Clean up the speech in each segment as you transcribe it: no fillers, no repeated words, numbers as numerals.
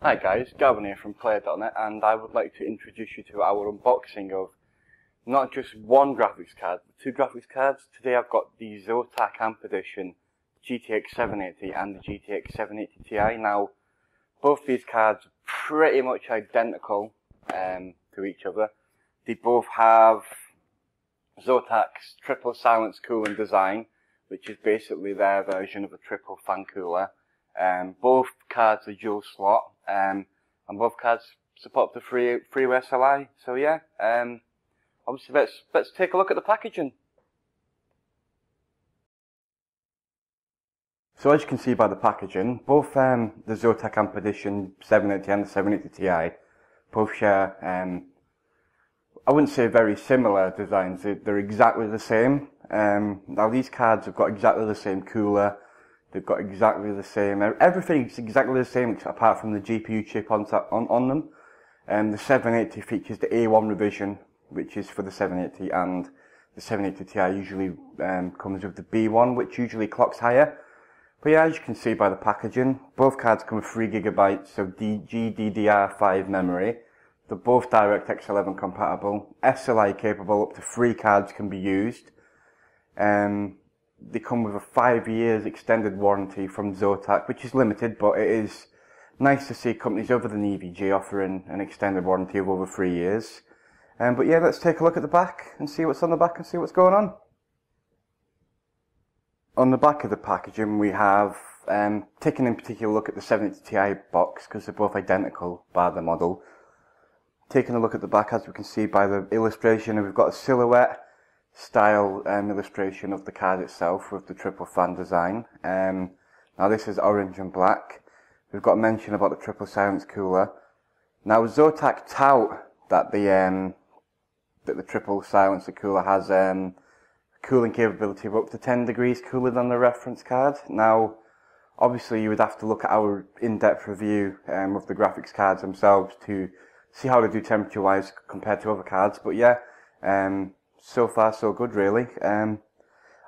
Hi guys, Gavin here from Player.net, and I would like to introduce you to our unboxing of not just one graphics card, but two graphics cards. Today I've got the ZOTAC AMP Edition GTX 780 and the GTX 780 Ti. Now, both these cards are pretty much identical to each other. They both have ZOTAC's triple silence cooling design, which is basically their version of a triple fan cooler. Both cards are dual slot, and both cards support the freeway SLI. So yeah, obviously let's take a look at the packaging. So as you can see by the packaging, both the ZOTAC AMP Edition 780 and the 780 Ti both share, I wouldn't say very similar designs. They're exactly the same. Now these cards have got exactly the same cooler. They've got exactly the same, everything's exactly the same apart from the GPU chip on them. The 780 features the A1 revision, which is for the 780, and the 780 Ti usually comes with the B1, which usually clocks higher. But yeah, as you can see by the packaging, both cards come with 3GB of GDDR5 memory. They're both DirectX 11 compatible, SLI capable, up to 3 cards can be used. They come with a 5 years extended warranty from ZOTAC, which is limited, but it is nice to see companies other than EVG offering an extended warranty of over 3 years. But yeah, let's take a look at the back and see what's on the back and see what's going on. On the back of the packaging we have, taking in particular look at the 780 Ti box, because they're both identical by the model. Taking a look at the back, as we can see by the illustration, we've got a silhouette style illustration of the card itself with the triple fan design. Now this is orange and black. We've got a mention about the triple silence cooler. Now ZOTAC tout that the triple silencer cooler has cooling capability of up to 10 degrees cooler than the reference card. Now obviously you would have to look at our in-depth review of the graphics cards themselves to see how they do temperature wise compared to other cards, but yeah, so far so good really. And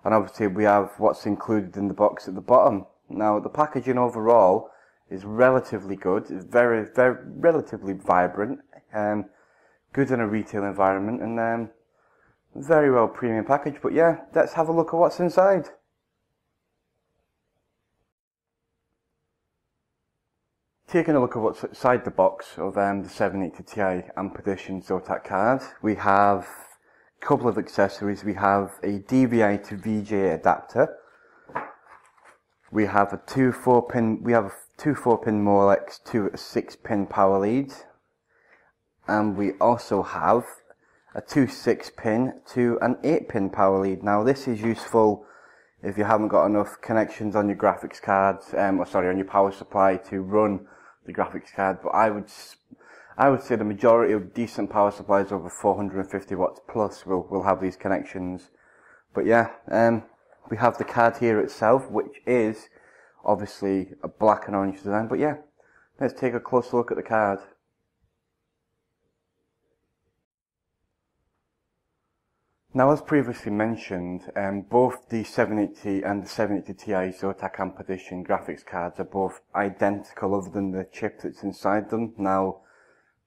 obviously we have what's included in the box at the bottom. Now the packaging overall is relatively good. It's very relatively vibrant, good in a retail environment, and very well premium package. But yeah, let's have a look at what's inside. Taking a look at what's inside the box of the 780 Ti AMP Edition ZOTAC card, we have a couple of accessories. We have a DVI to VGA adapter. We have a two 4-pin Molex to a 6-pin power lead, and we also have a 2 6-pin to an 8-pin power lead. Now this is useful if you haven't got enough connections on your graphics cards, on your power supply to run the graphics card. But I would say the majority of decent power supplies over 450 watts plus will have these connections. But yeah, we have the card here itself, which is obviously a black and orange design. But yeah, let's take a closer look at the card. Now, as previously mentioned, both the 780 and the 780 Ti ZOTAC AMP Edition graphics cards are both identical other than the chip that's inside them. Now,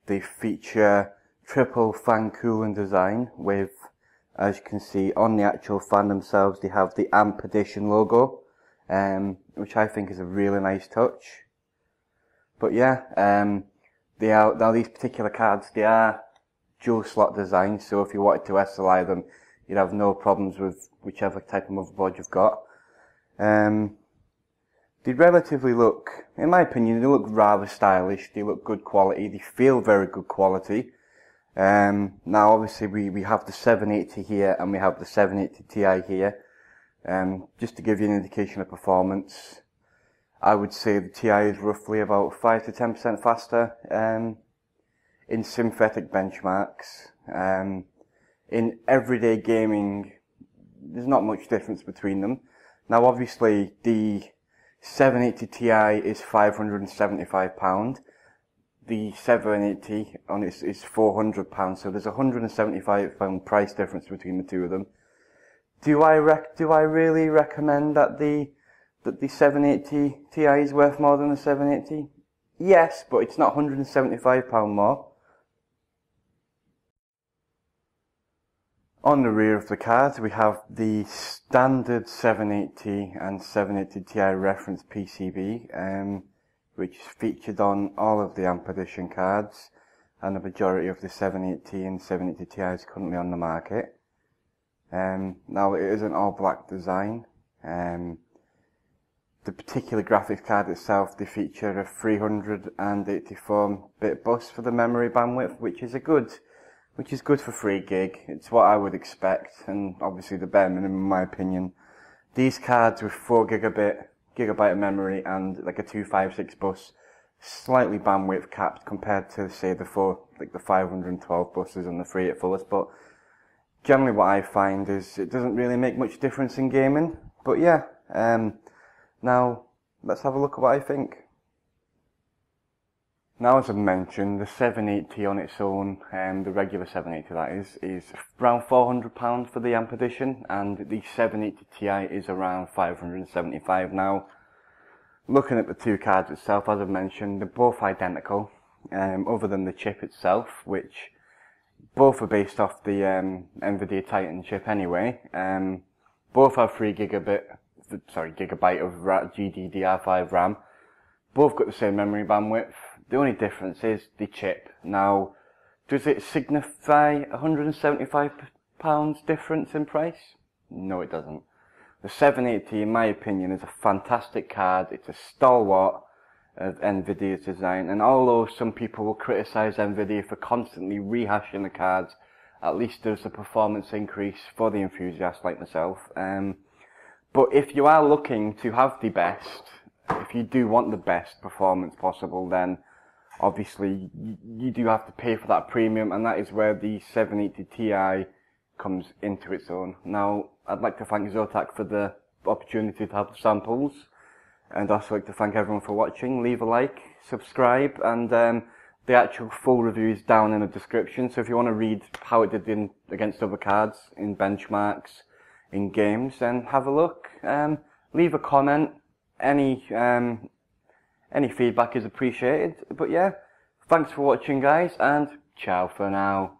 they feature triple fan cooling design with, as you can see on the actual fan themselves, they have the AMP Edition logo, which I think is a really nice touch. But yeah, now these particular cards, they are dual slot design, so if you wanted to SLI them, you'd have no problems with whichever type of motherboard you've got. They relatively look, in my opinion, they look rather stylish. They look good quality. They feel very good quality. Now obviously we have the 780 here and we have the 780 Ti here. Just to give you an indication of performance, I would say the Ti is roughly about 5 to 10% faster in synthetic benchmarks. In everyday gaming, there's not much difference between them. Now obviously the 780 Ti is £575. The 780 on it is £400, so there's a £175 price difference between the two of them. Do I really recommend that the 780 Ti is worth more than the 780? Yes, but it's not £175 more. On the rear of the card we have the standard 780 and 780 Ti reference PCB, which is featured on all of the AMP edition cards and the majority of the 780 and 780 Ti's currently on the market. Now it is an all black design. The particular graphics card itself, they feature a 384-bit bus for the memory bandwidth, which is good for 3 gig. It's what I would expect, and obviously the bare minimum in my opinion. These cards with 4 gigabyte of memory and like a 256 bus, slightly bandwidth capped compared to say the 512 buses and the 384s, but generally what I find is it doesn't really make much difference in gaming. But yeah, now let's have a look at what I think. Now, as I mentioned, the 780 on its own, the regular 780 that is around £400 for the AMP edition, and the 780 Ti is around £575. Now, looking at the two cards itself, as I mentioned, they're both identical, other than the chip itself, which both are based off the NVIDIA Titan chip anyway. Both have 3 gigabyte of GDDR5 RAM. Both got the same memory bandwidth. The only difference is the chip. Now, does it signify £175 difference in price? No, it doesn't. The 780, in my opinion, is a fantastic card. It's a stalwart of NVIDIA's design, and although some people will criticise NVIDIA for constantly rehashing the cards, at least there's a performance increase for the enthusiasts like myself. But if you are looking to have the best, if you do want the best performance possible, then obviously you do have to pay for that premium, and that is where the 780 Ti comes into its own. Now, I'd like to thank ZOTAC for the opportunity to have the samples, and also like to thank everyone for watching. Leave a like, subscribe, and the actual full review is down in the description, so if you want to read how it did against other cards, in benchmarks, in games, then have a look. Leave a comment. Any feedback is appreciated. But yeah, thanks for watching guys, and ciao for now.